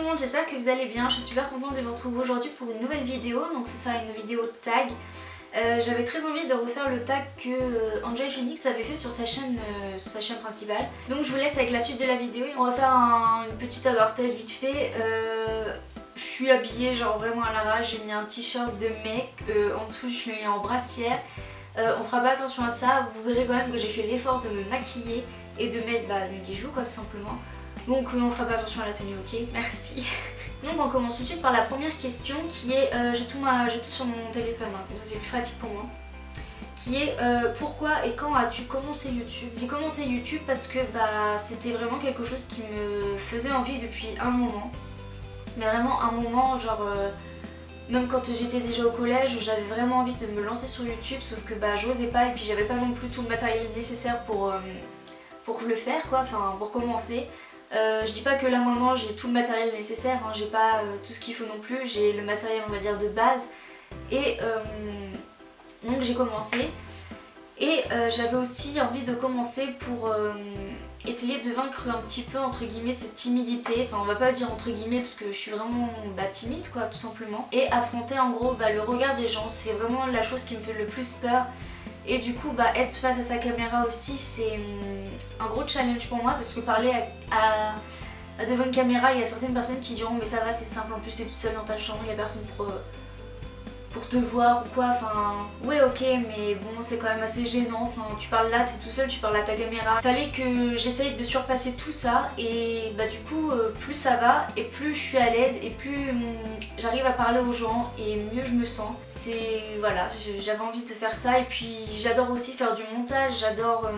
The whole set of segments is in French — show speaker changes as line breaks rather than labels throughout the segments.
monde, j'espère que vous allez bien. Je suis super contente de vous retrouver aujourd'hui pour une nouvelle vidéo. Donc ce sera une vidéo tag. J'avais très envie de refaire le tag que Enjoy Phoenix avait fait sur sa chaîne principale. Donc je vous laisse avec la suite de la vidéo. On va faire une petite aparté vite fait. Je suis habillée genre vraiment à l'arrache. J'ai mis un t-shirt de mec. En dessous je suis en brassière. On fera pas attention à ça. Vous verrez quand même que j'ai fait l'effort de me maquiller et de mettre mes bijoux quoi tout simplement. Donc on fera pas attention à la tenue, ok? Merci. Donc on commence tout de suite par la première question qui est, j'ai tout sur mon téléphone, hein, comme ça c'est plus pratique pour moi. Qui est pourquoi et quand as-tu commencé YouTube? J'ai commencé YouTube parce que c'était vraiment quelque chose qui me faisait envie depuis un moment. Mais vraiment un moment, genre même quand j'étais déjà au collège, j'avais vraiment envie de me lancer sur YouTube, sauf que j'osais pas et puis j'avais pas non plus tout le matériel nécessaire pour le faire quoi, enfin pour commencer. Je dis pas que là maintenant j'ai tout le matériel nécessaire, hein, j'ai pas tout ce qu'il faut non plus, j'ai le matériel on va dire de base et donc j'ai commencé et j'avais aussi envie de commencer pour essayer de vaincre un petit peu entre guillemets cette timidité, enfin on va pas dire entre guillemets parce que je suis vraiment timide quoi tout simplement, et affronter en gros le regard des gens, c'est vraiment la chose qui me fait le plus peur. Et du coup être face à sa caméra aussi c'est un gros challenge pour moi parce que parler devant une caméra, il y a certaines personnes qui diront mais ça va c'est simple, en plus t'es toute seule dans ta chambre, il n'y a personne pour te voir ou quoi, enfin ouais ok mais bon c'est quand même assez gênant, enfin tu parles là, t'es tout seul, tu parles à ta caméra. Fallait que j'essaye de surpasser tout ça et du coup plus ça va et plus je suis à l'aise et plus j'arrive à parler aux gens et mieux je me sens. C'est voilà, j'avais envie de faire ça et puis j'adore aussi faire du montage, j'adore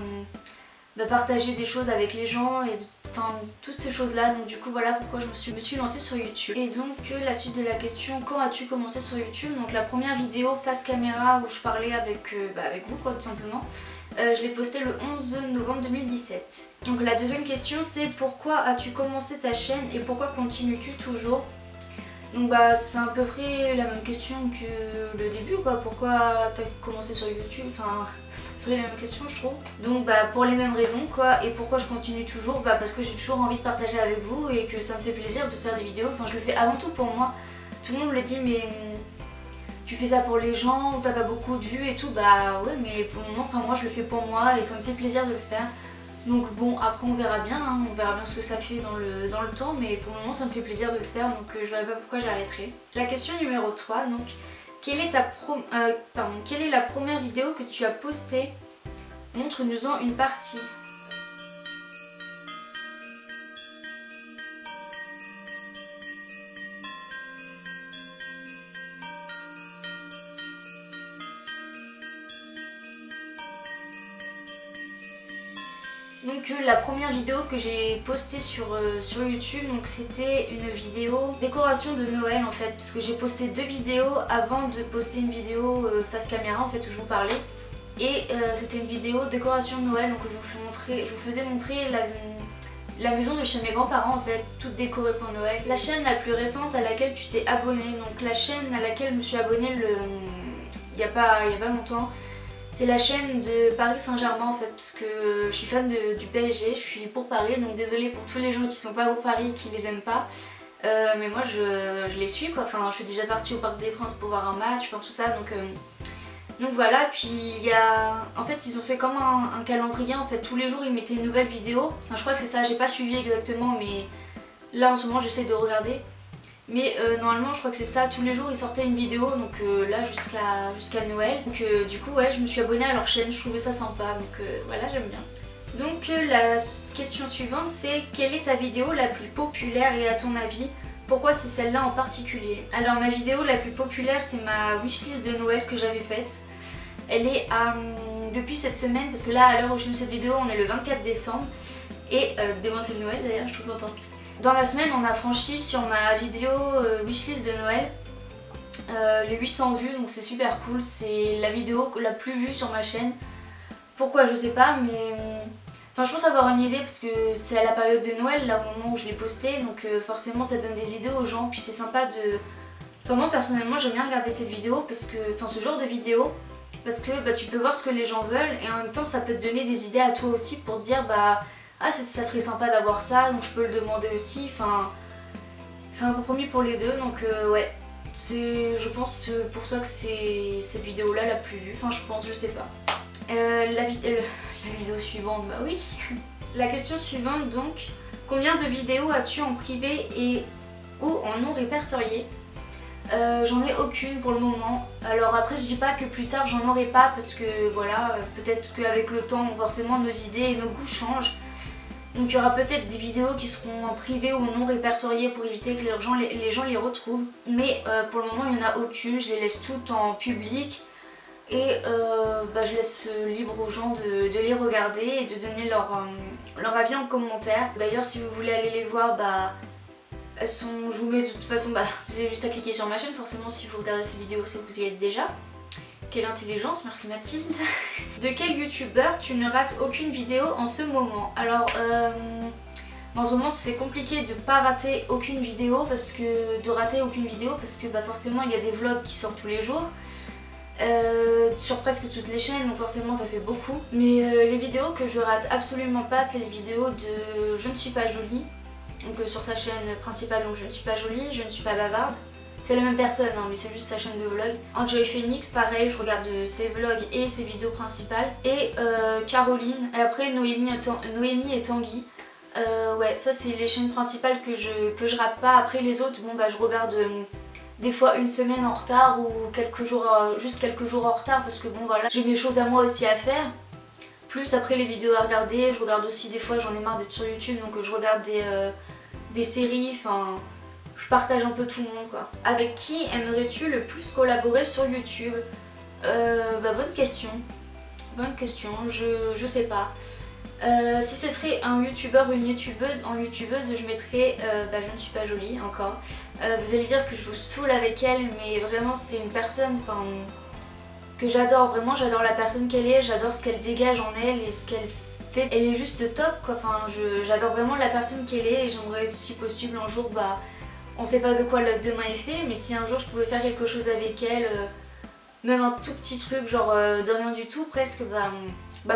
partager des choses avec les gens et enfin toutes ces choses là, donc du coup voilà pourquoi je me suis lancée sur YouTube. Et donc la suite de la question, quand as-tu commencé sur YouTube? Donc la première vidéo face caméra où je parlais avec vous quoi tout simplement, je l'ai postée le 11 novembre 2017. Donc la deuxième question c'est pourquoi as-tu commencé ta chaîne et pourquoi continues-tu toujours? Donc c'est à peu près la même question que le début quoi, pourquoi t'as commencé sur YouTube, enfin c'est à peu près la même question je trouve. Donc pour les mêmes raisons quoi, et pourquoi je continue toujours, parce que j'ai toujours envie de partager avec vous et que ça me fait plaisir de faire des vidéos, enfin je le fais avant tout pour moi. Tout le monde me le dit mais tu fais ça pour les gens, t'as pas beaucoup de vues et tout, ouais mais pour le moment enfin moi je le fais pour moi et ça me fait plaisir de le faire. Donc bon après on verra bien, hein, on verra bien ce que ça fait dans le temps, mais pour le moment ça me fait plaisir de le faire donc je verrai pas pourquoi j'arrêterai. La question numéro 3 donc, quelle est la première vidéo que tu as postée? Montre-nous-en une partie. Donc la première vidéo que j'ai postée sur YouTube, donc c'était une vidéo décoration de Noël en fait, parce que j'ai posté 2 vidéos avant de poster une vidéo face caméra en fait où je vous parlais. Et c'était une vidéo décoration de Noël, donc je vous faisais montrer la maison de chez mes grands-parents en fait, toute décorée pour Noël. La chaîne la plus récente à laquelle tu t'es abonnée, donc la chaîne à laquelle je me suis abonnée il y a pas longtemps, c'est la chaîne de Paris Saint-Germain en fait, parce que je suis fan du PSG, je suis pour Paris, donc désolée pour tous les gens qui sont pas pour Paris et qui les aiment pas. Mais moi je les suis quoi, enfin je suis déjà partie au Parc des Princes pour voir un match, enfin tout ça, donc voilà. Puis en fait ils ont fait comme un calendrier en fait, tous les jours ils mettaient une nouvelle vidéo, enfin, je crois que c'est ça, j'ai pas suivi exactement mais là en ce moment j'essaie de regarder. Mais normalement je crois que c'est ça, tous les jours ils sortaient une vidéo, donc là jusqu'à Noël. Donc du coup ouais je me suis abonnée à leur chaîne, je trouvais ça sympa, donc voilà j'aime bien. Donc la question suivante c'est quelle est ta vidéo la plus populaire et à ton avis pourquoi c'est celle-là en particulier? Alors ma vidéo la plus populaire c'est ma wishlist de Noël que j'avais faite. Elle est depuis cette semaine, parce que là à l'heure où je filme cette vidéo on est le 24 décembre et demain c'est le Noël d'ailleurs, je suis trop contente. Dans la semaine on a franchi sur ma vidéo wishlist de Noël les 800 vues, donc c'est super cool, c'est la vidéo la plus vue sur ma chaîne. Pourquoi je sais pas mais enfin je pense avoir une idée parce que c'est à la période de Noël là au moment où je l'ai postée, donc forcément ça donne des idées aux gens, puis c'est sympa de... Enfin moi personnellement j'aime bien regarder cette vidéo parce que, enfin ce genre de vidéo, parce que tu peux voir ce que les gens veulent et en même temps ça peut te donner des idées à toi aussi pour te dire ah ça serait sympa d'avoir ça, donc je peux le demander aussi, enfin c'est un compromis pour les deux, donc ouais. C'est, je pense, pour ça que c'est cette vidéo là la plus vue, enfin je pense, je sais pas. La vidéo suivante, bah oui. La question suivante donc, combien de vidéos as-tu en privé et ou en non répertorié? J'en ai aucune pour le moment. Alors après je dis pas que plus tard j'en aurai pas parce que voilà, peut-être qu'avec le temps forcément nos idées et nos goûts changent. Donc il y aura peut-être des vidéos qui seront en privé ou non répertoriées pour éviter que les gens les retrouvent. Mais pour le moment il n'y en a aucune, je les laisse toutes en public. Et je laisse libre aux gens de les regarder et de donner leur avis en commentaire. D'ailleurs si vous voulez aller les voir, elles sont, je vous mets de toute façon, vous avez juste à cliquer sur ma chaîne. Forcément si vous regardez ces vidéos c'est que vous y êtes déjà. Quelle intelligence, merci Mathilde. De quel youtubeur tu ne rates aucune vidéo en ce moment? Alors en ce moment c'est compliqué de pas rater aucune vidéo parce que forcément il y a des vlogs qui sortent tous les jours. Sur presque toutes les chaînes, donc forcément ça fait beaucoup. Mais les vidéos que je rate absolument pas, c'est les vidéos de Je ne suis pas jolie. Donc sur sa chaîne principale, donc Je ne suis pas jolie, je ne suis pas bavarde. C'est la même personne, hein, mais c'est juste sa chaîne de vlog. Enjoy Phoenix, pareil, je regarde ses vlogs et ses vidéos principales. Et Caroline, et après Noémie et Tanguy. Ouais, ça c'est les chaînes principales que je rate pas. Après les autres, je regarde des fois une semaine en retard ou juste quelques jours en retard parce que voilà, j'ai mes choses à moi aussi à faire. Plus après les vidéos à regarder, je regarde aussi des fois, j'en ai marre d'être sur YouTube, donc je regarde des séries, enfin je partage un peu tout le monde quoi. Avec qui aimerais-tu le plus collaborer sur YouTube? Bonne question, je sais pas. Si ce serait un youtubeur ou une youtubeuse, en youtubeuse je mettrais Je ne suis pas jolie encore. Vous allez dire que je vous saoule avec elle, mais vraiment c'est une personne que j'adore, vraiment j'adore la personne qu'elle est, j'adore ce qu'elle dégage en elle et ce qu'elle fait. Elle est juste top quoi, j'adore vraiment la personne qu'elle est et j'aimerais si possible un jour, on sait pas de quoi le demain est fait, mais si un jour je pouvais faire quelque chose avec elle, même un tout petit truc genre de rien du tout presque,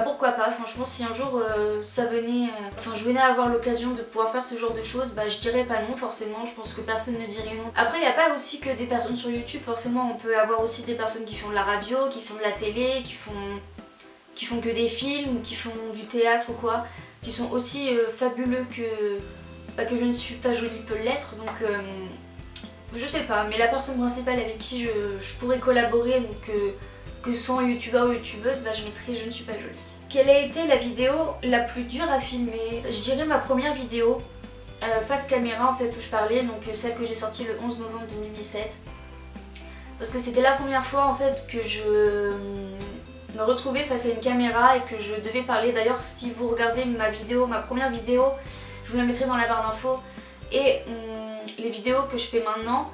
pourquoi pas. Franchement si un jour je venais à avoir l'occasion de pouvoir faire ce genre de choses, je dirais pas non forcément, je pense que personne ne dirait non. Après il n'y a pas aussi que des personnes sur YouTube, forcément on peut avoir aussi des personnes qui font de la radio, qui font de la télé, qui font que des films ou qui font du théâtre ou quoi, qui sont aussi fabuleux que Je ne suis pas jolie peut l'être, donc je sais pas, mais la personne principale avec qui je pourrais collaborer, donc que ce soit en youtubeur ou youtubeuse, je mettrais Je ne suis pas jolie. Quelle a été la vidéo la plus dure à filmer? Je dirais ma première vidéo, face caméra en fait, où je parlais, donc celle que j'ai sortie le 11 novembre 2017. Parce que c'était la première fois en fait que je me retrouvais face à une caméra et que je devais parler. D'ailleurs si vous regardez ma première vidéo, je vous la mettrai dans la barre d'infos. Et les vidéos que je fais maintenant,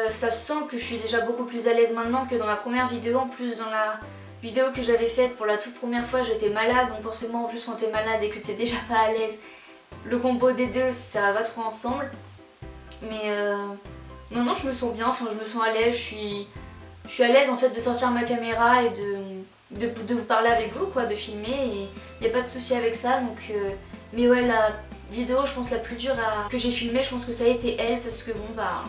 ça se sent que je suis déjà beaucoup plus à l'aise maintenant que dans ma première vidéo. En plus dans la vidéo que j'avais faite pour la toute première fois, j'étais malade, donc forcément en plus quand t'es malade et que t'es déjà pas à l'aise, le combo des deux ça va pas trop ensemble. Mais maintenant je me sens bien, je me sens à l'aise, je suis à l'aise en fait de sortir ma caméra et de vous parler avec vous quoi, de filmer, et il n'y a pas de souci avec ça. Donc mais ouais, la vidéo je pense la plus dure que j'ai filmée, je pense que ça a été elle, parce que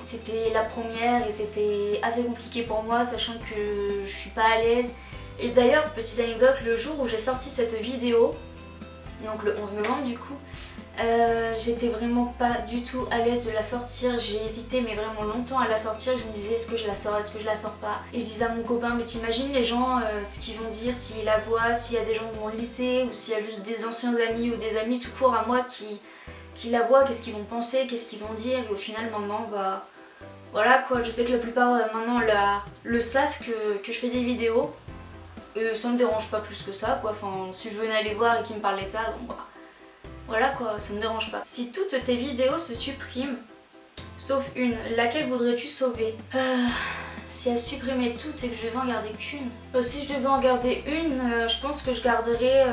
c'était la première et c'était assez compliqué pour moi, sachant que je suis pas à l'aise. Et d'ailleurs, petite anecdote, le jour où j'ai sorti cette vidéo, donc le 11 novembre du coup, j'étais vraiment pas du tout à l'aise de la sortir. J'ai hésité mais vraiment longtemps à la sortir. Je me disais est-ce que je la sors, est-ce que je la sors pas. Et je disais à mon copain mais t'imagines les gens ce qu'ils vont dire s'ils la voient, s'il y a des gens de mon lycée ou s'il y a juste des anciens amis ou des amis tout court à moi qui la voient, qu'est-ce qu'ils vont penser, qu'est-ce qu'ils vont dire. Et au final maintenant voilà quoi, je sais que la plupart maintenant le savent que je fais des vidéos. Et ça me dérange pas plus que ça quoi, si je venais aller voir et qu'ils me parlaient de ça, voilà quoi, ça me dérange pas. Si toutes tes vidéos se suppriment, sauf une, laquelle voudrais-tu sauver? Si elles supprimaient toutes et que je devais en garder qu'une. Si je devais en garder une, je pense que je garderais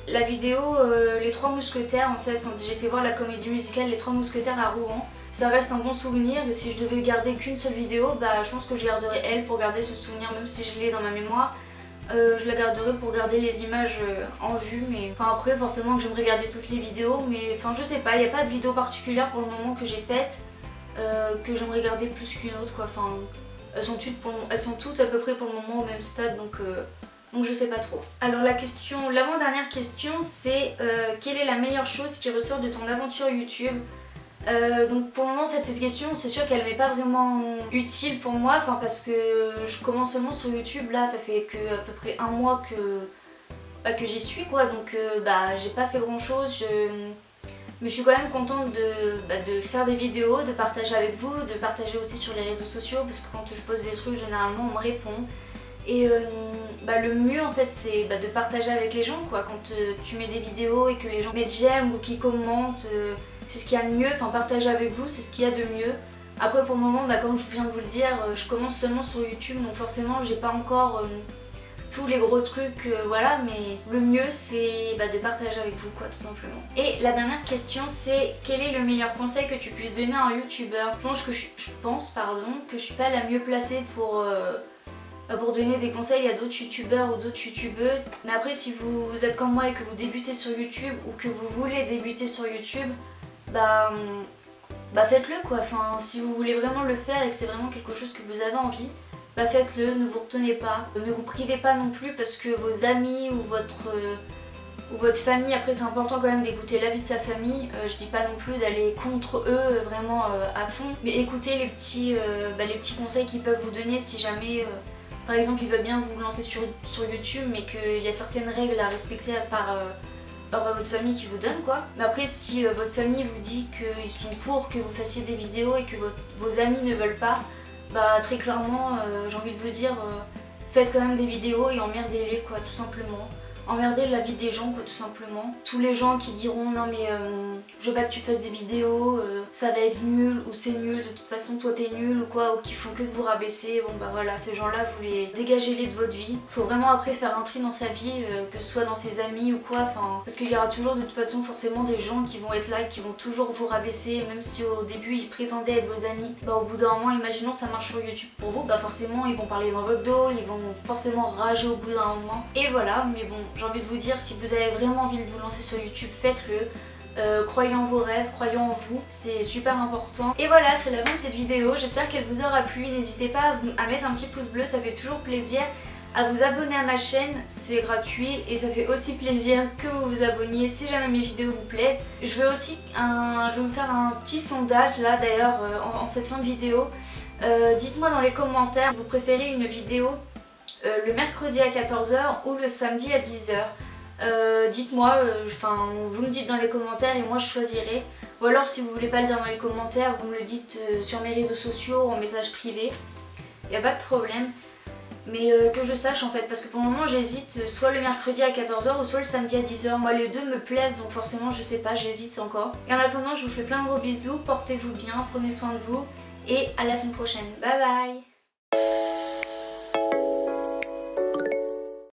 la vidéo Les Trois Mousquetaires en fait, quand j'étais voir la comédie musicale Les Trois Mousquetaires à Rouen. Ça reste un bon souvenir, et si je devais garder qu'une seule vidéo, je pense que je garderais elle pour garder ce souvenir, même si je l'ai dans ma mémoire. Je la garderai pour garder les images en vue, mais après forcément que j'aimerais garder toutes les vidéos, mais je sais pas, il n'y a pas de vidéo particulière pour le moment que j'ai faite. que j'aimerais garder plus qu'une autre quoi. Enfin, elles sont toutes à peu près pour le moment au même stade donc je sais pas trop. Alors l'avant-dernière question c'est quelle est la meilleure chose qui ressort de ton aventure YouTube? Donc pour le moment en fait cette question c'est sûr qu'elle m'est pas vraiment utile pour moi, enfin parce que je commence seulement sur YouTube, là ça fait que à peu près un mois que j'y suis quoi, donc j'ai pas fait grand chose, mais je suis quand même contente de faire des vidéos, de partager avec vous, de partager aussi sur les réseaux sociaux parce que quand je pose des trucs généralement on me répond. Et le mieux en fait c'est de partager avec les gens quoi, quand tu mets des vidéos et que les gens mettent j'aime ou qui commentent, c'est ce qu'il y a de mieux, enfin partager avec vous c'est ce qu'il y a de mieux. Après pour le moment comme je viens de vous le dire, je commence seulement sur YouTube donc forcément j'ai pas encore tous les gros trucs, voilà, mais le mieux c'est de partager avec vous quoi tout simplement. Et la dernière question c'est quel est le meilleur conseil que tu puisses donner à un youtubeur? Je pense que je suis pas la mieux placée pour donner des conseils à d'autres youtubeurs ou d'autres youtubeuses. Mais après si vous êtes comme moi et que vous débutez sur YouTube ou que vous voulez débuter sur YouTube, faites-le quoi. Enfin si vous voulez vraiment le faire et que c'est vraiment quelque chose que vous avez envie, faites-le, ne vous retenez pas. Ne vous privez pas non plus parce que vos amis ou votre famille, après c'est important quand même d'écouter l'avis de sa famille, je dis pas non plus d'aller contre eux vraiment à fond, mais écoutez les petits conseils qu'ils peuvent vous donner si jamais par exemple ils veulent bien vous lancer sur YouTube mais qu'il y a certaines règles à respecter par votre famille qui vous donne quoi. Mais après si votre famille vous dit qu'ils sont pour que vous fassiez des vidéos et que vos amis ne veulent pas, très clairement j'ai envie de vous dire faites quand même des vidéos et emmerdez-les quoi tout simplement. Emmerdez la vie des gens quoi tout simplement. Tous les gens qui diront non mais je veux pas que tu fasses des vidéos, ça va être nul ou c'est nul, de toute façon toi t'es nul ou quoi, ou qui font que de vous rabaisser, voilà ces gens là vous les dégagez-les de votre vie. Faut vraiment après faire un tri dans sa vie, que ce soit dans ses amis ou quoi, parce qu'il y aura toujours de toute façon forcément des gens qui vont être là, qui vont toujours vous rabaisser, même si au début ils prétendaient être vos amis. Au bout d'un moment, imaginons ça marche sur YouTube pour vous, forcément ils vont parler dans votre dos, ils vont forcément rager au bout d'un moment. Et voilà, mais bon, j'ai envie de vous dire, si vous avez vraiment envie de vous lancer sur YouTube, faites-le. Croyez en vos rêves, croyez en vous, c'est super important. Et voilà, c'est la fin de cette vidéo, j'espère qu'elle vous aura plu. N'hésitez pas à mettre un petit pouce bleu, ça fait toujours plaisir. À vous abonner à ma chaîne, c'est gratuit et ça fait aussi plaisir que vous vous abonniez si jamais mes vidéos vous plaisent. Je vais me faire un petit sondage là d'ailleurs en cette fin de vidéo. Dites-moi dans les commentaires si vous préférez une vidéo le mercredi à 14 h ou le samedi à 10 h. Dites-moi, vous me dites dans les commentaires et moi je choisirai. Ou alors si vous voulez pas le dire dans les commentaires, vous me le dites sur mes réseaux sociaux en message privé. Y a pas de problème. Mais que je sache en fait, parce que pour le moment j'hésite soit le mercredi à 14 h ou soit le samedi à 10 h. Moi les deux me plaisent donc forcément je sais pas, j'hésite encore. Et en attendant je vous fais plein de gros bisous, portez-vous bien, prenez soin de vous et à la semaine prochaine. Bye bye.